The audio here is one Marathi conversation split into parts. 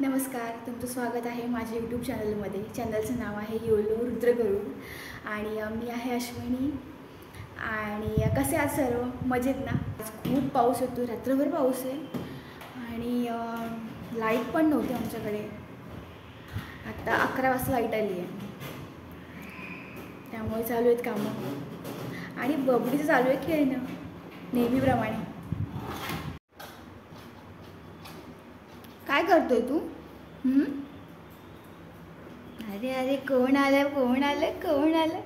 नमस्कार, तुमचं स्वागत आहे माझ्या यूट्यूब चॅनलमध्ये. चॅनलचं नाव आहे योलो रुद्र गरुड आणि मी आहे अश्विनी. आणि कसे आज सर्व मजेत ना? आज खूप पाऊस येतो, रात्रभर पाऊस आहे आणि लाईट पण नव्हती आमच्याकडे. आता 11 वाजता लाईट आली आहे, त्यामुळे चालू आहेत कामं आणि बबडीचं चालू आहे खेळणं नेहमीप्रमाणे. काय करतोय तू? अरे अरे, कोण आलं कोण आलं कोण आलं?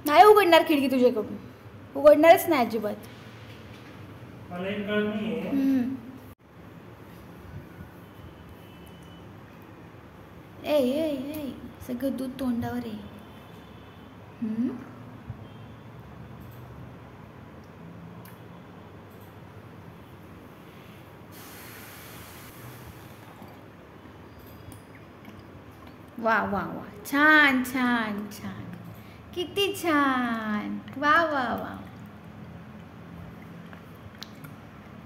नाही उघडणार खिडकी तुझ्याकडून, उघडणारच नाही अजिबात. ए ए ए, सगळं दूध तोंडावर आहे. वा वा वा, छान छान छान, किती छान, वा वा वा.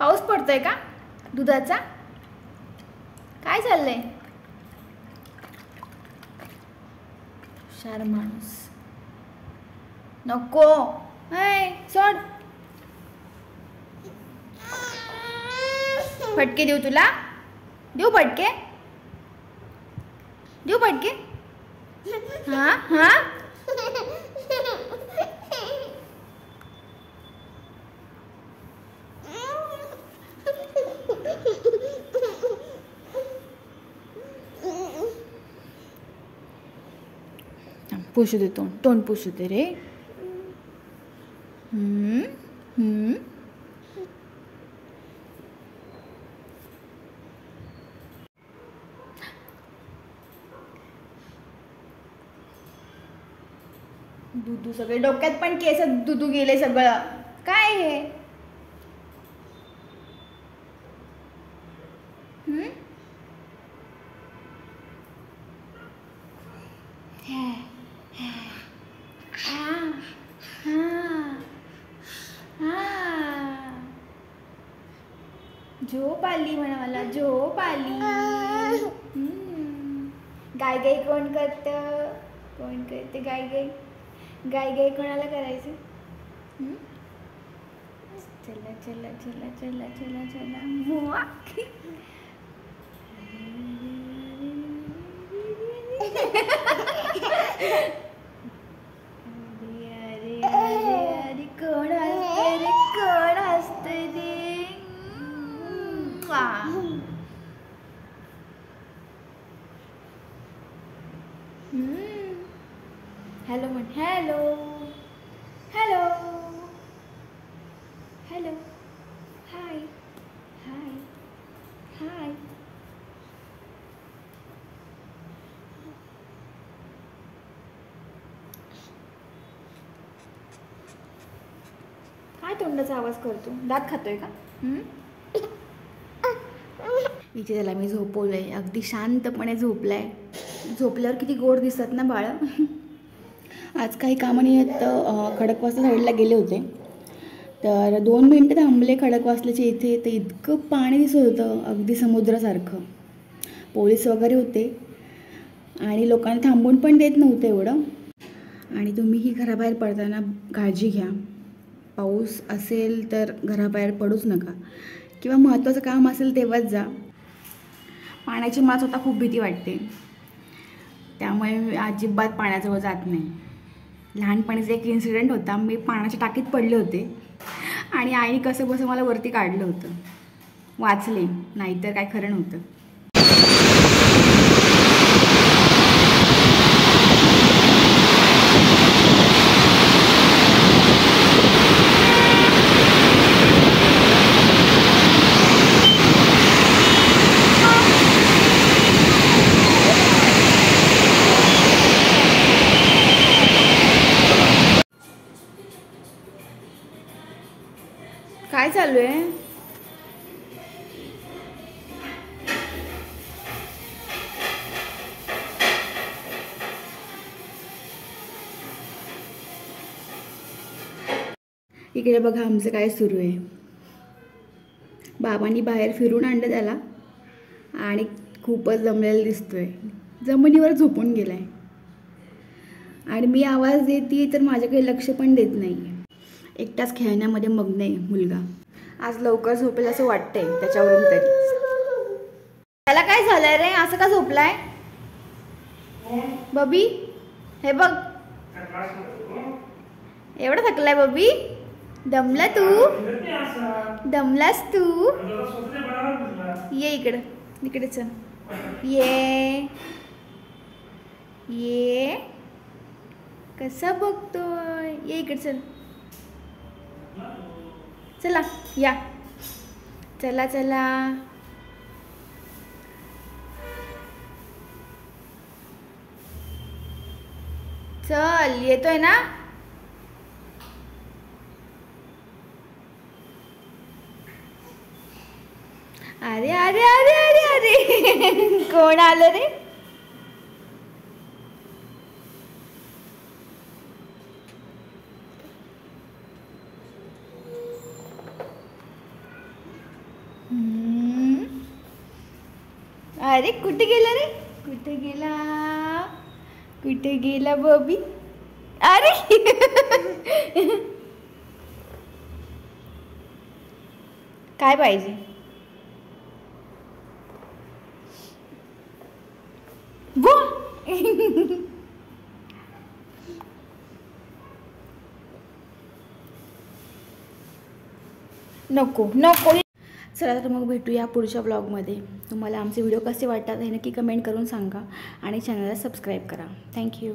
पाऊस पडतोय का दुधाचा? काय चाललंय? हुशार माणूस. नको, सोड. फटके देऊ तुला? देऊ फटके? देऊ फटके? हा हा. पुसू दे तोंड, तोंड पुसू दे रे. दुधू सगळे डोक्यात पण केस दुधू गेले सगळं. काय हे? झोप आली म्हणा मला, झोप आली. गाय गाय कोण करतं? कोण करते गाय गाय? गाय गाय कोणाला करायचं? चला चला चला चला चला चला मुआ. अरे अरे अरे, कोण असते रे? कोण असते रे? हॅलो म्हण. हॅलो हॅलो हॅलो, हाय हाय हाय. काय तोंडाचा आवाज करतो? दात खातोय का? इथे त्याला मी झोपवलंय, अगदी शांतपणे झोपलाय. झोपल्यावर किती गोड दिसतात ना बाळ. आज काही कामानिमित्त खडकवासला साईडला गेले होते, तर 2 मिनटं थांबले खडकवासल्याच्या इथे. तर इतकं पाणी दिसत होतं, अगदी समुद्रासारखं. पोलीस वगैरे होते आणि लोकांना थांबून पण देत नव्हते एवढं. आणि तुम्हीही घराबाहेर पडताना काळजी घ्या. पाऊस असेल तर घराबाहेर पडूच नका, किंवा महत्त्वाचं काम असेल तेव्हाच जा. पाण्याची मला स्वतः खूप भीती वाटते, त्यामुळे मी अजिबात पाण्याजवळ जात नाही. लहानपणीचा एक इन्सिडेंट होता. मी पाण्याच्या टाकीत पडले होते आणि आईने कसं बसं मला वरती काढलं होतं. वाचले, नाहीतर काय खरं नव्हतं. काय चालू आहे? इकडे बघा आमचं काय सुरू आहे. बाबांनी बाहेर फिरून आणलं त्याला आणि खूपच दमलेला दिसतोय. जमिनीवर झोपून गेलाय आणि मी आवाज देते तर माझ्याकडे लक्ष पण देत नाही. एकटाच खेळण्यामध्ये मग्न आहे मुलगा. आज लवकर झोपेल असं वाटतंय त्याच्यावरून तरी. त्याला काय झालंय रे, असं का झोपलाय बबी? हे बघ एवढा थकलाय बबी. दमला तू, दमलास तू. ये इकडं, इकडे चल. ये ये कसा बघतोय. ये इकडे चल. चला या, चला चला. चल येतोय ना. अरे अरे अरे अरे अरे कोण आलं रे. अरे कुठे गेला रे, कुठे गेला, कुठे गेला बबी. अरे काय पाहिजे. वो नको नको. चला तर मग भेटूया पुढच्या ब्लॉगमध्ये. तुम्हाला आमचे व्हिडिओ कसे वाटतात हे नक्की कमेंट करून सांगा आणि चॅनलला सबस्क्राईब करा. थँक्यू.